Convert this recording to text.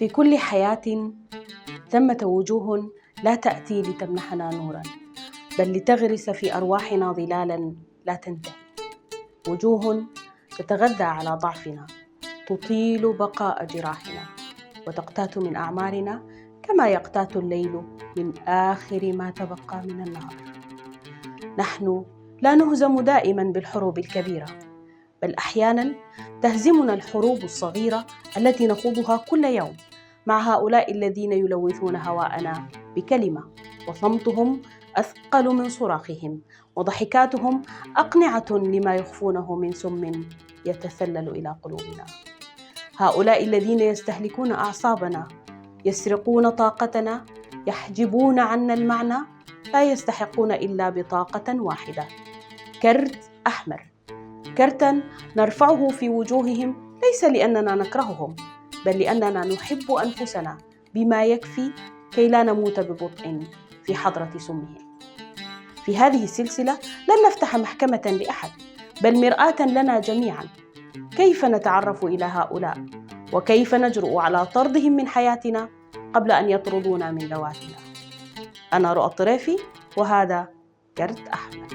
في كل حياة ثمة وجوه لا تأتي لتمنحنا نورا، بل لتغرس في أرواحنا ظلالا لا تنتهي. وجوه تتغذى على ضعفنا، تطيل بقاء جراحنا، وتقتات من أعمارنا كما يقتات الليل من آخر ما تبقى من النهار. نحن لا نهزم دائما بالحروب الكبيرة، بل أحيانا تهزمنا الحروب الصغيرة التي نخوضها كل يوم مع هؤلاء الذين يلوثون هواءنا بكلمة، وصمتهم أثقل من صراخهم، وضحكاتهم أقنعة لما يخفونه من سم يتسلل إلى قلوبنا. هؤلاء الذين يستهلكون أعصابنا، يسرقون طاقتنا، يحجبون عنا المعنى، لا يستحقون إلا بطاقة واحدة: كرت أحمر. كرتا نرفعه في وجوههم ليس لأننا نكرههم، بل لأننا نحب أنفسنا بما يكفي كي لا نموت ببطء في حضرة سمهم. في هذه السلسلة لن نفتح محكمة لأحد، بل مرآة لنا جميعا. كيف نتعرف إلى هؤلاء؟ وكيف نجرؤ على طردهم من حياتنا قبل أن يطردونا من ذواتنا؟ أنا رؤى الطريفي، وهذا كرت أحمر.